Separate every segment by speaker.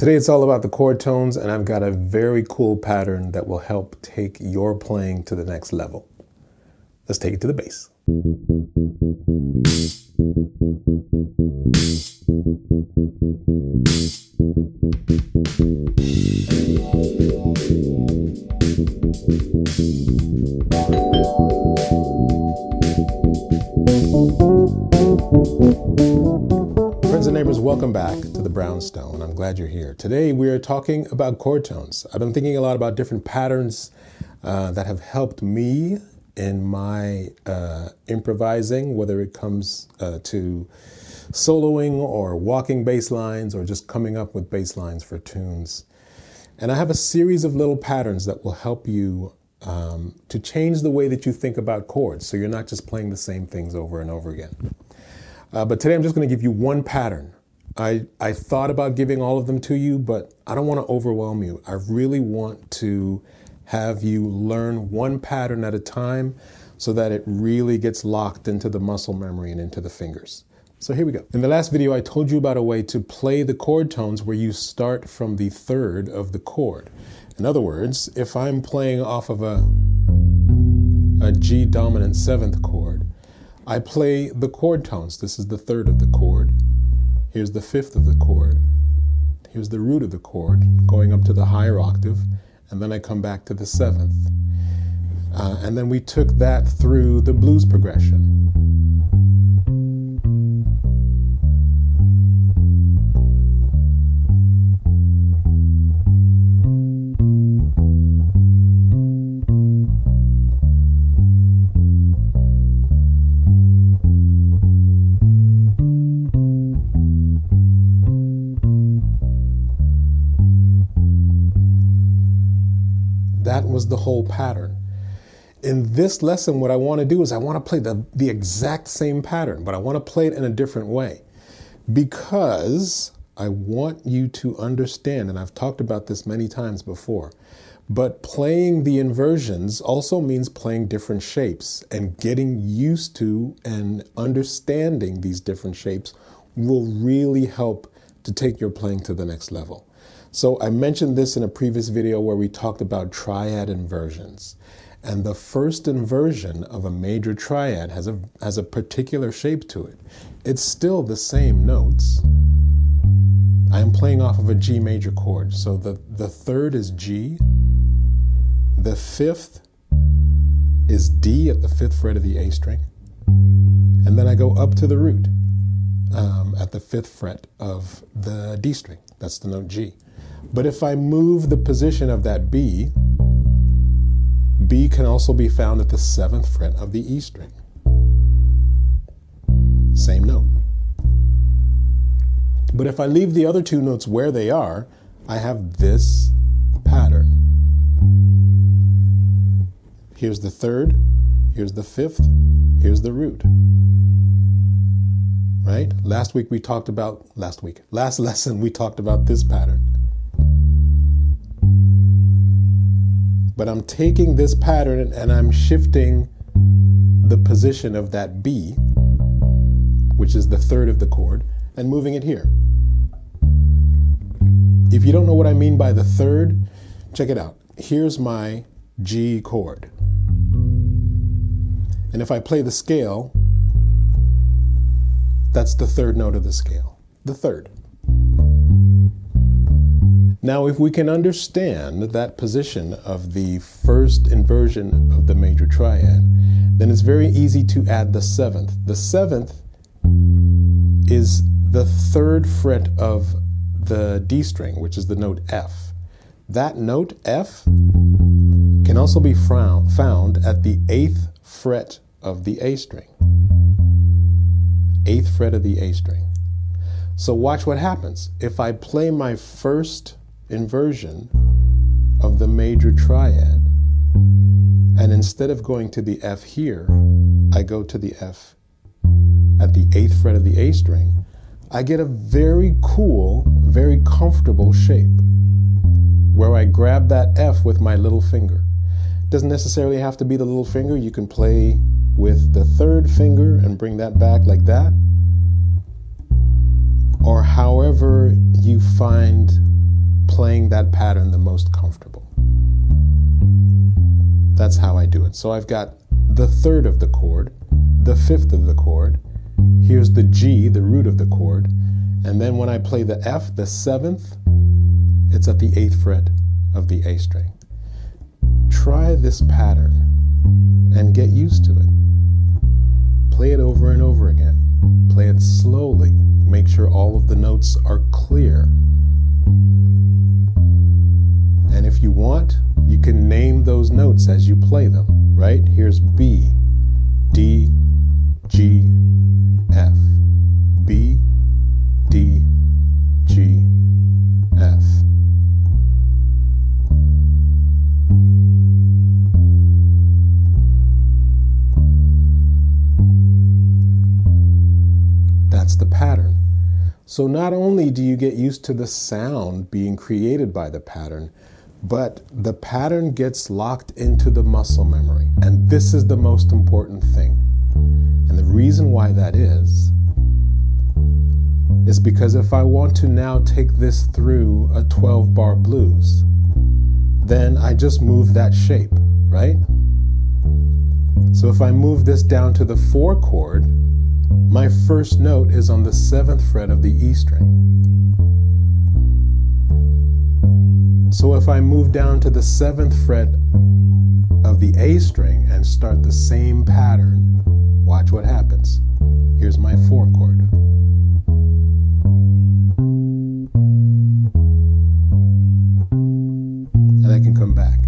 Speaker 1: Today it's all about the chord tones, and I've got a very cool pattern that will help take your playing to the next level. Let's take it to the bass. Friends and neighbors, welcome back to the Brownstone. I'm glad you're here. Today we are talking about chord tones. I've been thinking a lot about different patterns that have helped me in my improvising, whether it comes to soloing or walking bass lines or just coming up with bass lines for tunes. And I have a series of little patterns that will help you to change the way that you think about chords, so you're not just playing the same things over and over again. But today I'm just going to give you one pattern. I thought about giving all of them to you, but I don't want to overwhelm you. I really want to have you learn one pattern at a time so that it really gets locked into the muscle memory and into the fingers. So here we go. In the last video, I told you about a way to play the chord tones where you start from the third of the chord. In other words, if I'm playing off of a G dominant seventh chord, I play the chord tones. This is the third of the chord. Here's the fifth of the chord. Here's the root of the chord, going up to the higher octave, and then I come back to the seventh. And then we took that through the blues progression. That was the whole pattern. In this lesson, what I want to do is I want to play the exact same pattern, but I want to play it in a different way because I want you to understand, and I've talked about this many times before, but playing the inversions also means playing different shapes, and getting used to and understanding these different shapes will really help to take your playing to the next level. So I mentioned this in a previous video where we talked about triad inversions. And the first inversion of a major triad has a particular shape to it. It's still the same notes. I'm playing off of a G major chord. So the third is G. The fifth is D at the fifth fret of the A string. And then I go up to the root at the fifth fret of the D string. That's the note G. But if I move the position of that B, B can also be found at the seventh fret of the E string. Same note. But if I leave the other two notes where they are, I have this pattern. Here's the third, here's the fifth, here's the root. Right? Last lesson we talked about this pattern. But I'm taking this pattern and I'm shifting the position of that B, which is the third of the chord, and moving it here. If you don't know what I mean by the third, check it out. Here's my G chord. And if I play the scale, that's the third note of the scale, the third. Now, if we can understand that position of the first inversion of the major triad, then it's very easy to add the seventh. The seventh is the third fret of the D string, which is the note F. That note F can also be found at the eighth fret of the A string. Eighth fret of the A string. So watch what happens. If I play my first inversion of the major triad, and instead of going to the F here, I go to the F at the eighth fret of the A string, I get a very cool, very comfortable shape where I grab that F with my little finger. Doesn't necessarily have to be the little finger. You can play with the third finger and bring that back like that, or however you find playing that pattern the most comfortable. That's how I do it. So I've got the third of the chord, the fifth of the chord, here's the G, the root of the chord, and then when I play the F, the seventh, it's at the 8th fret of the A string. Try this pattern and get used to it. Play it over and over again. Play it slowly. Make sure all of the notes are clear. And if you want, you can name those notes as you play them, right? Here's B, D, G, F. B, D, G, F. That's the pattern. So not only do you get used to the sound being created by the pattern, but the pattern gets locked into the muscle memory. And this is the most important thing. And the reason why that is because if I want to now take this through a 12-bar blues, then I just move that shape, right? So if I move this down to the 4 chord, my first note is on the 7th fret of the E string. So if I move down to the 7th fret of the A string and start the same pattern, watch what happens. Here's my 4 chord. And I can come back.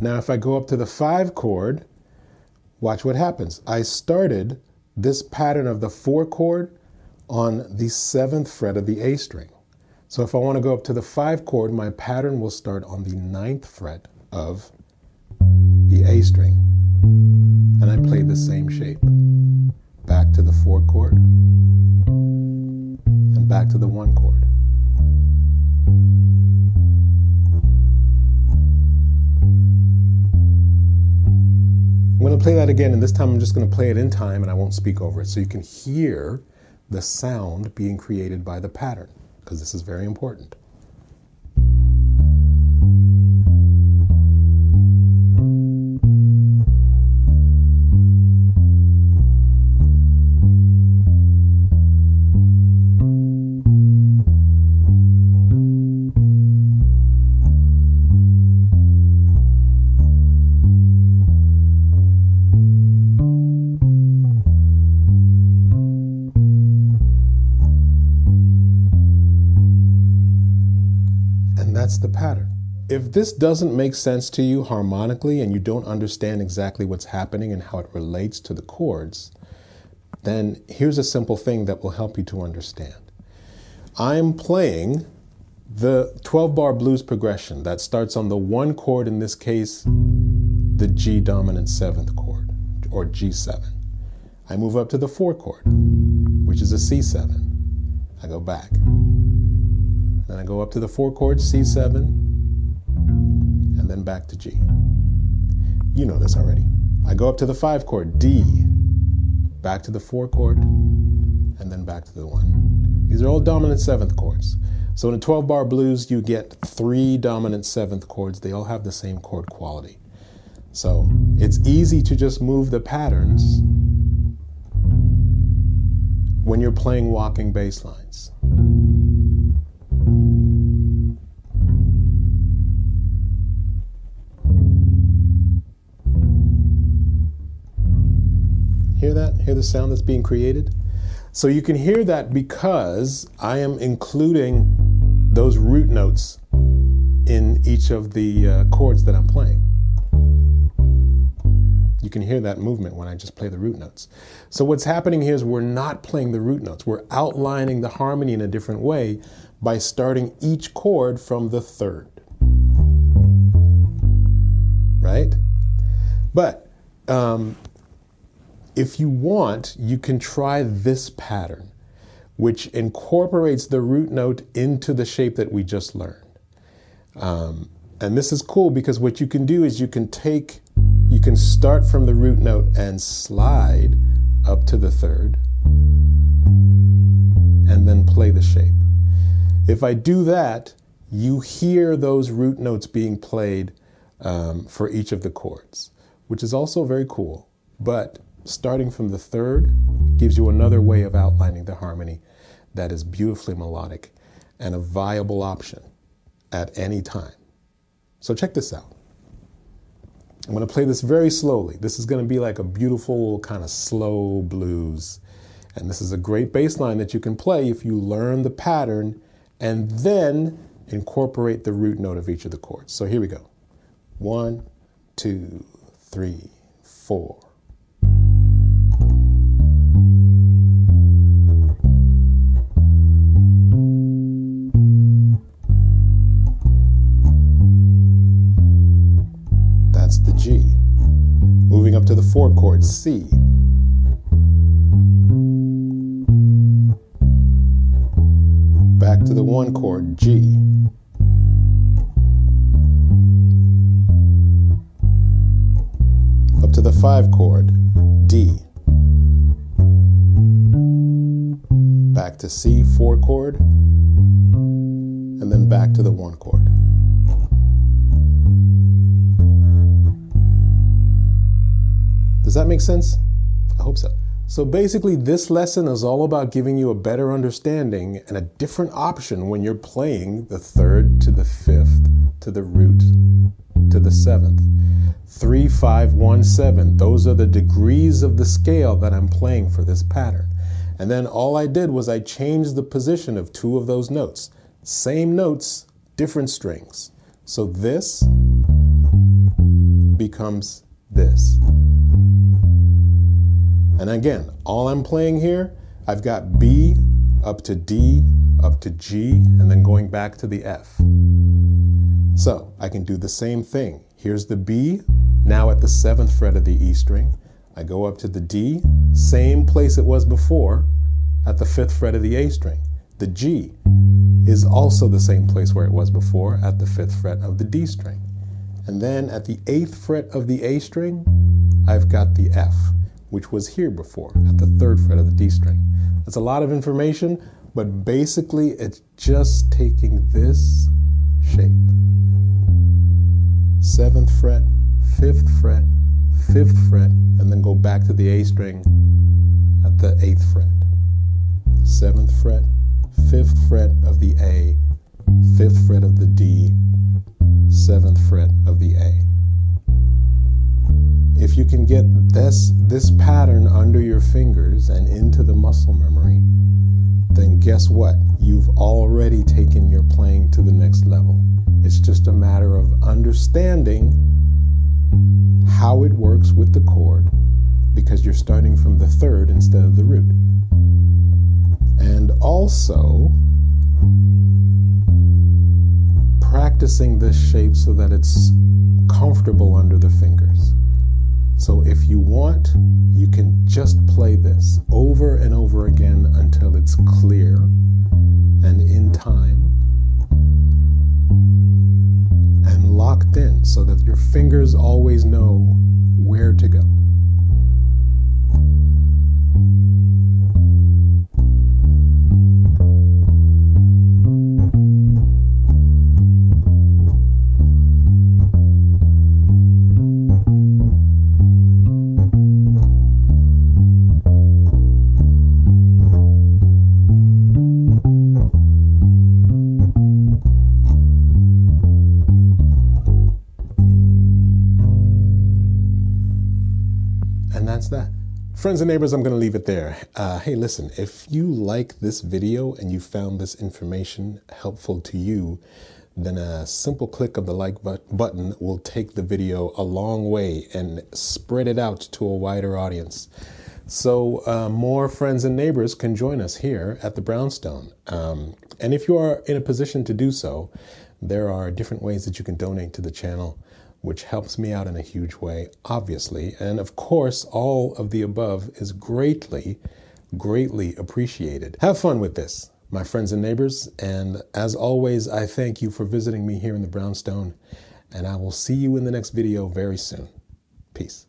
Speaker 1: Now if I go up to the 5 chord, watch what happens. I started this pattern of the 4 chord on the 7th fret of the A string. So if I want to go up to the 5 chord, my pattern will start on the 9th fret of the A string. And I play the same shape. Back to the 4 chord, and back to the 1 chord. I'm going to play that again, and this time I'm just going to play it in time and I won't speak over it, so you can hear the sound being created by the pattern, because this is very important. That's the pattern. If this doesn't make sense to you harmonically and you don't understand exactly what's happening and how it relates to the chords, then here's a simple thing that will help you to understand. I'm playing the 12-bar blues progression that starts on the 1 chord, in this case, the G dominant 7th chord, or G7. I move up to the 4 chord, which is a C7. I go back. Then I go up to the 4 chord, C7, and then back to G. You know this already. I go up to the 5 chord, D, back to the 4 chord, and then back to the 1. These are all dominant 7th chords. So in a 12-bar blues, you get 3 dominant 7th chords. They all have the same chord quality. So it's easy to just move the patterns when you're playing walking bass lines. Hear that? Hear the sound that's being created? So you can hear that because I am including those root notes in each of the chords that I'm playing. You can hear that movement when I just play the root notes. So what's happening here is we're not playing the root notes. We're outlining the harmony in a different way by starting each chord from the 3rd. Right? But if you want, you can try this pattern, which incorporates the root note into the shape that we just learned. And this is cool because what you can do is you can start from the root note and slide up to the 3rd, play the shape. If I do that, you hear those root notes being played for each of the chords, which is also very cool. But starting from the third gives you another way of outlining the harmony that is beautifully melodic and a viable option at any time. So check this out. I'm going to play this very slowly. This is going to be like a beautiful kind of slow blues. And this is a great bass line that you can play if you learn the pattern and then incorporate the root note of each of the chords. So here we go. 1, 2, 3, 4. That's the G. Moving up to the 4 chord, C. Back to the 1 chord, G. Up to the 5 chord, D. Back to C, 4 chord, and then back to the 1 chord. Does that make sense? I hope so. So basically, this lesson is all about giving you a better understanding and a different option when you're playing the 3rd to the 5th to the root to the 7th. 3, 5, 1, 7. Those are the degrees of the scale that I'm playing for this pattern. And then all I did was I changed the position of 2 of those notes. Same notes, different strings. So this becomes this. And again, all I'm playing here, I've got B up to D, up to G, and then going back to the F. So I can do the same thing. Here's the B, now at the 7th fret of the E string. I go up to the D, same place it was before, at the 5th fret of the A string. The G is also the same place where it was before, at the 5th fret of the D string. And then at the 8th fret of the A string, I've got the F, which was here before, at the 3rd fret of the D string. That's a lot of information, but basically it's just taking this shape. 7th fret, 5th fret, 5th fret, and then go back to the A string at the 8th fret. 7th fret, 5th fret of the A, 5th fret of the D, 7th fret of the A. If you can get this pattern under your fingers and into the muscle memory, then guess what? You've already taken your playing to the next level. It's just a matter of understanding how it works with the chord, because you're starting from the 3rd instead of the root. And also practicing this shape so that it's comfortable under the fingers. So if you want, you can just play this over and over again until it's clear and in time and locked in so that your fingers always know where to go. And that's that. Friends and neighbors, I'm going to leave it there. Hey, listen, if you like this video and you found this information helpful to you, then a simple click of the like button will take the video a long way and spread it out to a wider audience. So more friends and neighbors can join us here at the Brownstone. And if you are in a position to do so, there are different ways that you can donate to the channel, which helps me out in a huge way, obviously. And of course, all of the above is greatly, greatly appreciated. Have fun with this, my friends and neighbors. And as always, I thank you for visiting me here in the Brownstone. And I will see you in the next video very soon. Peace.